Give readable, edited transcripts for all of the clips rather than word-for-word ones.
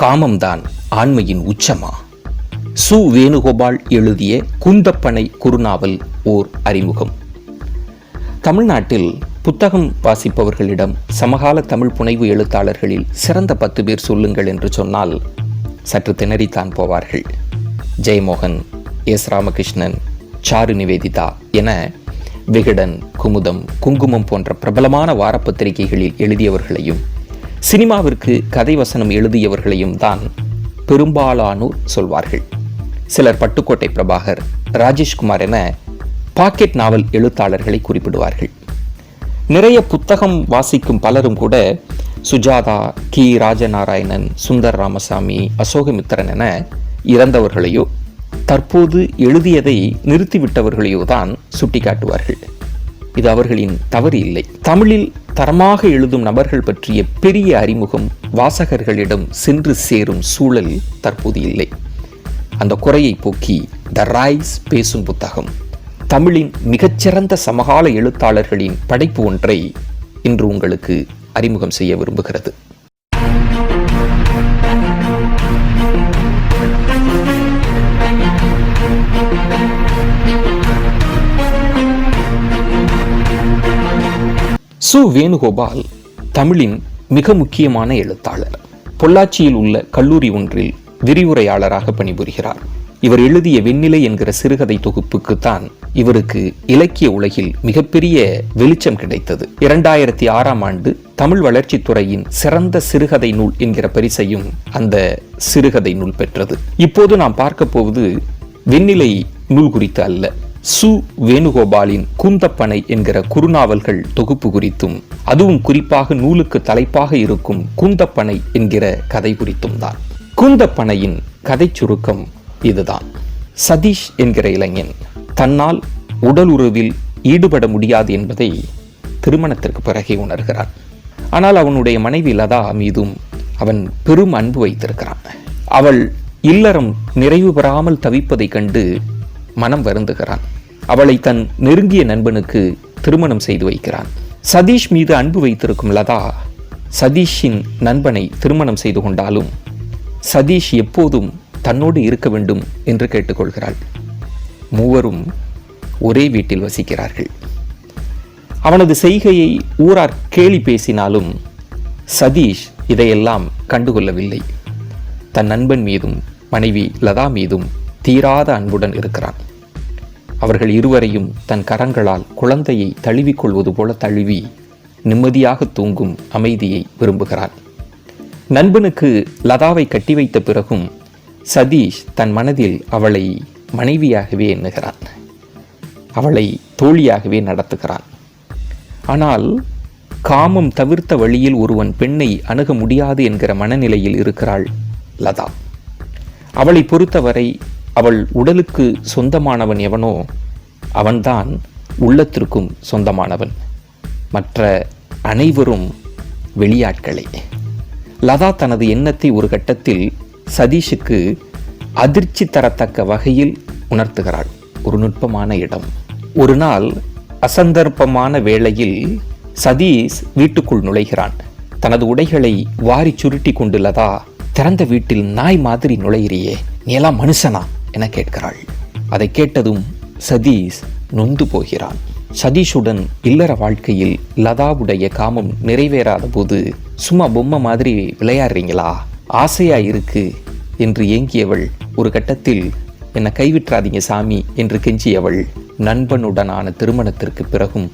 காமம்தான் ஆண்மையின் உச்சமா? சு. வேணுகோபால் எழுதிய குந்தப்பனை குறுநாவல் ஓர் அறிமுகம். தமிழ்நாட்டில் புத்தகம் வாசிப்பவர்களிடம் சமகால தமிழ் புனைவு எழுத்தாளர்களில் சிறந்த 10 பேர் சொல்லுங்கள் என்று சொன்னால் சற்று திணறித்தான் போவார்கள். ஜெயமோகன், எஸ். ராமகிருஷ்ணன், சாரு நிவேதிதா என விகடன், குமுதம், குங்குமம் போன்ற பிரபலமான வாரப்பத்திரிகைகளில் எழுதியவர்களையும் சினிமாவிற்கு கதை வசனம் எழுதியவர்களையும் தான் பெரும்பாலானோர் சொல்வார்கள். சிலர் பட்டுக்கோட்டை பிரபாகர், ராஜேஷ்குமார் என பாக்கெட் நாவல் எழுத்தாளர்களை குறிப்பிடுவார்கள். நிறைய புத்தகம் வாசிக்கும் பலரும் கூட சுஜாதா, கி. ராஜநாராயணன், சுந்தர் ராமசாமி, அசோகமித்திரன் என இறந்தவர்களையோ தற்போது எழுதியதை நிறுத்திவிட்டவர்களையோ தான் சுட்டிக்காட்டுவார்கள். இது அவர்களின் தவறு இல்லை. தமிழில் தரமாக எழுதும் நபர்கள் பற்றிய பெரிய அறிமுகம் வாசகர்களிடம் சென்று சேரும் சூழல் தற்போது இல்லை. அந்த குறையை போக்கி த ரைஸ் பேசும் புத்தகம் தமிழின் மிகச்சிறந்த சமகால எழுத்தாளர்களின் படைப்பு ஒன்றை இன்று உங்களுக்கு அறிமுகம் செய்ய விரும்புகிறது. சு. வேணுகோபால் தமிழின் மிக முக்கியமான எழுத்தாளர். பொள்ளாச்சியில் உள்ள கல்லூரி ஒன்றில் விரிவுரையாளராக பணிபுரிகிறார். இவர் எழுதிய வெண்ணிலை என்கிற சிறுகதை தொகுப்புக்குத்தான் இவருக்கு இலக்கிய உலகில் மிகப்பெரிய வெளிச்சம் கிடைத்தது. 2006ஆம் ஆண்டு தமிழ் வளர்ச்சித்துறையின் சிறந்த சிறுகதை நூல் என்கிற பரிசையும் அந்த சிறுகதை நூல் பெற்றது. இப்போது நாம் பார்க்க போவது வெண்ணிலை நூல் குறித்து அல்ல, சு. வேணுகோபாலின் குந்தப்பனை என்கிற குறுநாவல்கள் தொகுப்பு குறித்தும், அதுவும் குறிப்பாக நூலுக்கு தலைப்பாக இருக்கும் குந்தப்பனை என்கிற கதை குறித்தும் தான். குந்தப்பனையின் கதை சுருக்கம் இதுதான். சதீஷ் என்கிற இளைஞன் தன்னால் உடல் உறவில் ஈடுபட முடியாது என்பதை திருமணத்திற்கு பிறகே உணர்கிறான். ஆனால் அவனுடைய மனைவி லதா மீதும் அவன் பெரும் அன்பு வைத்திருக்கிறான். அவள் இல்லறம் நிறைவு பெறாமல் தவிப்பதை கண்டு மனம் வருந்துகிறான். அவளை தன் நெருங்கிய நண்பனுக்கு திருமணம் செய்து வைக்கிறான். சதீஷ் மீது அன்பு வைத்திருக்கும் லதா சதீஷின் நண்பனை திருமணம் செய்து கொண்டாலும் சதீஷ் எப்போதும் தன்னோடு இருக்க வேண்டும் என்று கேட்டுக்கொள்கிறாள். மூவரும் ஒரே வீட்டில் வசிக்கிறார்கள். அவனது செய்கையை ஊரார் கேலி பேசினாலும் சதீஷ் இதையெல்லாம் கண்டுகொள்ளவில்லை. தன் நண்பன் மீதும் மனைவி லதா மீதும் தீராத அன்புடன் இருக்கிறான். அவர்கள் இருவரையும் தன் கரங்களால் குழந்தையை தழுவிக்கொள்வது போல தழுவி நிம்மதியாக தூங்கும் அமைதியை விரும்புகிறான். நண்பனுக்கு லதாவை கட்டி வைத்த பிறகும் சதீஷ் தன் மனதில் அவளை மனைவியாகவே எண்ணுகிறான். அவளை தோழியாகவே நடத்துகிறான். ஆனால் காமம் தவிர்த்த வழியில் ஒருவன் பெண்ணை அணுக முடியாது என்கிற மனநிலையில் இருக்கிறாள் லதா. அவளை பொறுத்தவரை அவள் உடலுக்கு சொந்தமானவன் எவனோ அவன்தான் உள்ளத்திற்கும் சொந்தமானவன். மற்ற அனைவரும் வெளியாட்களே. லதா தனது எண்ணத்தை ஒரு கட்டத்தில் சதீஷுக்கு அதிர்ச்சி தரத்தக்க வகையில் உணர்த்துகிறாள். ஒரு நுட்பமான இடம். ஒரு நாள் அசந்தர்ப்பமான வேளையில் சதீஷ் வீட்டுக்குள் நுழைகிறான். தனது உடைகளை வாரி சுருட்டி கொண்டு லதா, திறந்த வீட்டில் நாய் மாதிரி நுழையிறியே, நீ எல்லாம் மனுஷனா என கேட்கிறாள். அதை கேட்டதும் சதீஷ் நொந்து போகிறான். சதீஷுடன் இல்லற வாழ்க்கையில் லதாவுடைய காமம் நிறைவேறாத போது சும்மா பொம்மை மாதிரி விளையாடுறீங்களா, ஆசையா இருக்கு என்று ஏங்கியவள் ஒரு கட்டத்தில் என்னை கைவிட்டுறாதீங்க சாமி என்று கெஞ்சியவள் நண்பனுடனான திருமணத்திற்கு பிறகும்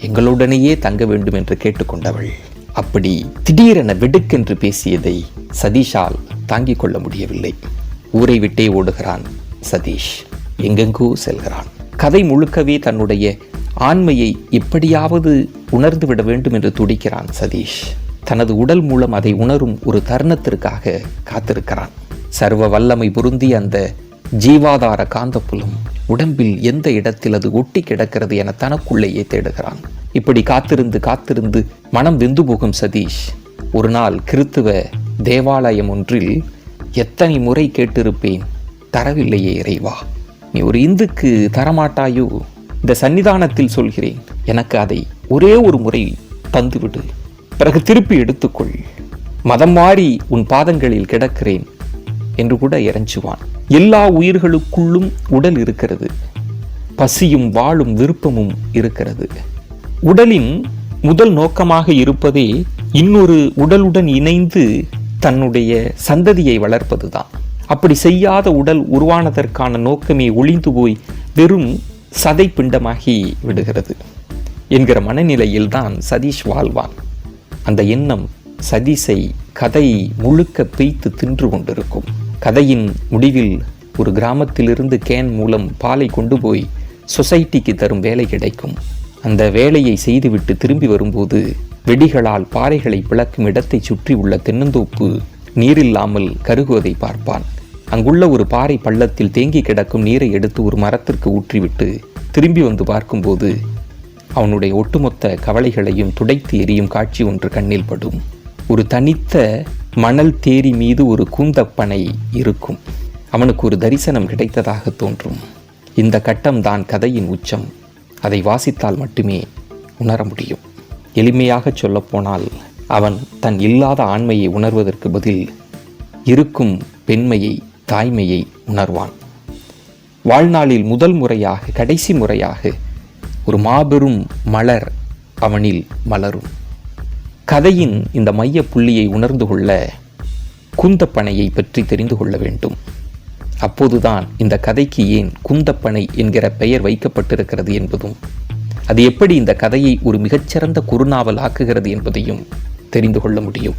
எங்களுடனேயே தங்க வேண்டும் என்று கேட்டுக்கொண்டவள். அப்படி திடீரென வெடுக்கென்று பேசியதை சதீஷால் தாங்கிக் கொள்ள முடியவில்லை. ஊரை விட்டே ஓடுகிறான் சதீஷ். எங்கெங்கோ செல்கிறான். கதை முழுக்கவே தன்னுடைய ஆண்மையை எப்படியாவது உணர்ந்து விட வேண்டும் என்று துடிக்கிறான் சதீஷ். தனது உடல் மூலம் அதை உணரும் ஒரு தருணத்திற்காக காத்திருக்கிறான். சர்வ வல்லமை பொருந்திய அந்த ஜீவாதார காந்தப்புலம் உடம்பில் எந்த இடத்தில் அது ஒட்டி கிடக்கிறது என தனக்குள்ளேயே தேடுகிறான். இப்படி காத்திருந்து காத்திருந்து மனம் வெந்து போகும் சதீஷ் ஒரு நாள் கிறித்துவ தேவாலயம் ஒன்றில் எத்தனை முறை கேட்டிருப்பேன், தரவில்லையே இறைவா, நீ ஒரு இந்துக்கு தரமாட்டாயோ? இந்த சன்னிதானத்தில் சொல்கிறேன், எனக்கு அதை ஒரே ஒரு முறை தந்துவிடு, பிறகு திருப்பி எடுத்துக்கொள் மதம் மாறி உன் பாதங்களில் கிடக்கிறேன் என்று கூட இறைஞ்சுவான். எல்லா உயிர்களுக்குள்ளும் உடல் இருக்கிறது. பசியும் வாழும் விருப்பமும் இருக்கிறது. உடலின் முதல் நோக்கமாக இருப்பதே இன்னொரு உடலுடன் இணைந்து தன்னுடைய சந்ததியை வளர்ப்பதுதான். அப்படி செய்யாத உடல் உருவானதற்கான நோக்கமே ஒளிந்து போய் வெறும் சதை பிண்டமாகி விடுகிறது என்கிற மனநிலையில்தான் சதீஷ் வாழ்வான். அந்த எண்ணம் சதீஷை கதை முழுக்க பெய்த்து தின்று கொண்டிருக்கும். கதையின் முடிவில் ஒரு கிராமத்திலிருந்து கேன் மூலம் பாலை கொண்டு போய் சொசைட்டிக்கு தரும் வேலை கிடைக்கும். அந்த வேலையை செய்துவிட்டு திரும்பி வரும்போது வெடிகளால் பாறைகளை பிளக்கும் இடத்தை சுற்றி உள்ள தென்னந்தோப்பு நீரில்லாமல் கருகுவதை பார்ப்பான். அங்குள்ள ஒரு பாறை பள்ளத்தில் தேங்கி கிடக்கும் நீரை எடுத்து ஒரு மரத்திற்கு ஊற்றிவிட்டு திரும்பி வந்து பார்க்கும்போது அவனுடைய ஒட்டுமொத்த கவலைகளையும் துடைத்து எரியும் காட்சி ஒன்று கண்ணில் படும். ஒரு தனித்த மணல் தேரி மீது ஒரு கூந்தப்பனை இருக்கும். அவனுக்கு ஒரு தரிசனம் கிடைத்ததாக தோன்றும். இந்த கட்டம்தான் கதையின் உச்சம். அதை வாசித்தால் மட்டுமே உணர முடியும். எளிமையாக சொல்லப்போனால் அவன் தன் இல்லாத ஆண்மையை உணர்வதற்கு பதில் இருக்கும் பெண்மையை, தாய்மையை உணர்வான். வாழ்நாளில் முதல் முறையாக, கடைசி முறையாக ஒரு மாபெரும் மலர் அவனில் மலரும். கதையின் இந்த மைய புள்ளியை உணர்ந்து கொள்ள குந்தப்பனையை பற்றி தெரிந்து கொள்ள வேண்டும். அப்போதுதான் இந்த கதைக்கு ஏன் குந்தப்பனை என்கிற பெயர் வைக்கப்பட்டிருக்கிறது என்பதும், அது எப்படி இந்த கதையை ஒரு மிகச்சிறந்த குறுநாவல் ஆக்குகிறது என்பதையும் தெரிந்து கொள்ள முடியும்.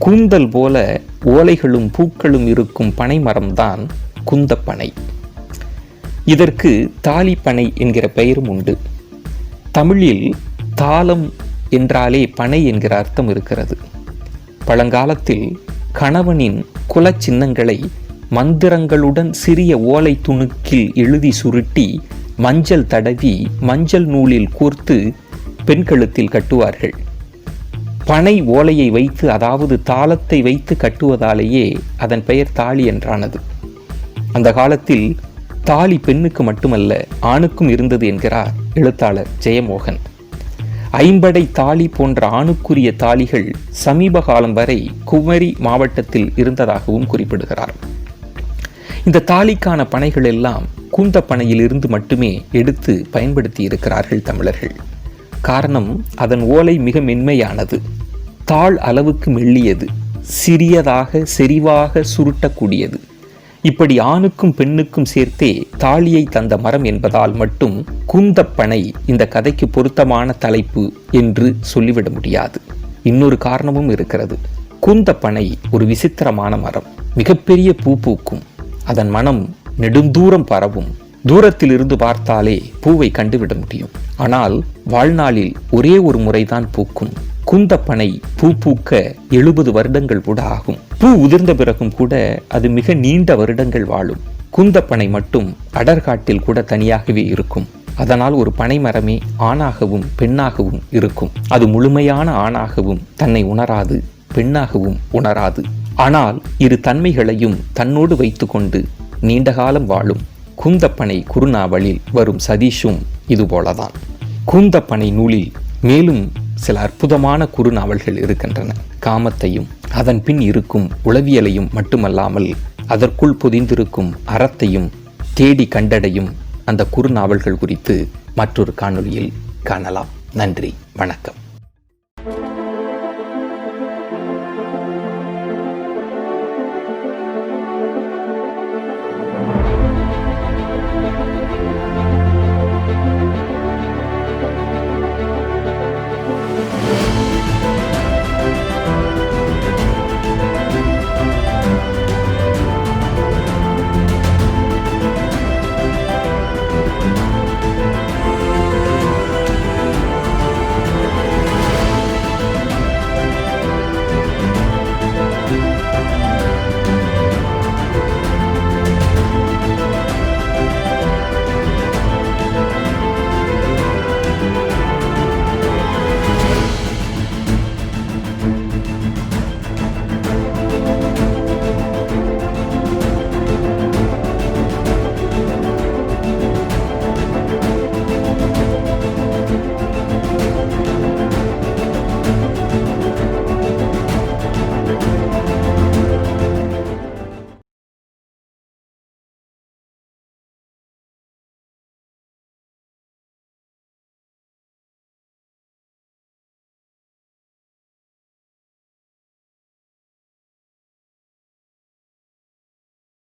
கூந்தல் போல ஓலைகளும் பூக்களும் இருக்கும் பனை மரம்தான் குந்தப்பனை. இதற்கு தாலிப்பனை என்கிற பெயரும் உண்டு. தமிழில் தாளம் என்றாலே பனை என்கிற அர்த்தம் இருக்கிறது. பழங்காலத்தில் கணவனின் குல சின்னங்களை மந்திரங்களுடன் சிறிய ஓலை துணுக்கில் எழுதி சுருட்டி மஞ்சள் தடவி மஞ்சள் நூலில் கோர்த்து பெண் கழுத்தில் கட்டுவார்கள். பனை ஓலையை வைத்து, அதாவது தாளத்தை வைத்து கட்டுவதாலேயே அதன் பெயர் தாலி என்றானது. அந்த காலத்தில் தாலி பெண்ணுக்கு மட்டுமல்ல, ஆணுக்கும் இருந்தது என்கிறார் எழுத்தாளர் ஜெயமோகன். ஐம்படை தாலி போன்ற ஆணுக்குரிய தாலிகள் சமீப காலம் வரை குமரி மாவட்டத்தில் இருந்ததாகவும் குறிப்பிடுகிறார். இந்த தாலிக்கான பனைகள் எல்லாம் கூந்தப்பனையில் இருந்து மட்டுமே எடுத்து பயன்படுத்தி இருக்கிறார்கள் தமிழர்கள். காரணம், அதன் ஓலை மிக மென்மையானது, தாள் அளவுக்கு மெல்லியது, சிறியதாக செறிவாக சுருட்டக்கூடியது. இப்படி ஆணுக்கும் பெண்ணுக்கும் சேர்த்தே தாலியை தந்த மரம் என்பதால் மட்டும் கூந்தப்பனை இந்த கதைக்கு பொருத்தமான தலைப்பு என்று சொல்லிவிட முடியாது. இன்னொரு காரணமும் இருக்கிறது. கூந்தப்பனை ஒரு விசித்திரமான மரம். மிகப்பெரிய பூ பூக்கும். அதன் மனம் நெடுந்தூரம் பரவும். தூரத்தில் இருந்து பார்த்தாலே பூவை கண்டுவிட முடியும். ஆனால் வாழ்நாளில் ஒரே ஒரு முறைதான் பூக்கும். கூந்தப்பனை பூ பூக்க 70 வருடங்கள் கூட ஆகும். பூ உதிர்ந்த பிறகும் கூட அது மிக நீண்ட வருடங்கள் வாழும். கூந்தப்பனை மட்டும் அடர்காட்டில் கூட தனியாகவே இருக்கும். அதனால் ஒரு பனை மரமே ஆணாகவும் பெண்ணாகவும் இருக்கும். அது முழுமையான ஆணாகவும் தன்னை உணராது, பெண்ணாகவும் உணராது. ஆனால் இரு தன்மைகளையும் தன்னோடு வைத்துக்கொண்டு நீண்ட காலம் வாழும் கூந்தப்பனை குறுநாவலில் வரும் சதீஷும் இதுபோலதான். கூந்தப்பனை நூலில் மேலும் சில அற்புதமான குறுநாவல்கள் இருக்கின்றன. காமத்தையும் அதன் பின் இருக்கும் உளவியலையும் மட்டுமல்லாமல் அதற்குள் பொதிந்திருக்கும் அறத்தையும் தேடி கண்டடையும் அந்த குறுநாவல்கள் குறித்து மற்றொரு காணொளியில் காணலாம். நன்றி, வணக்கம்.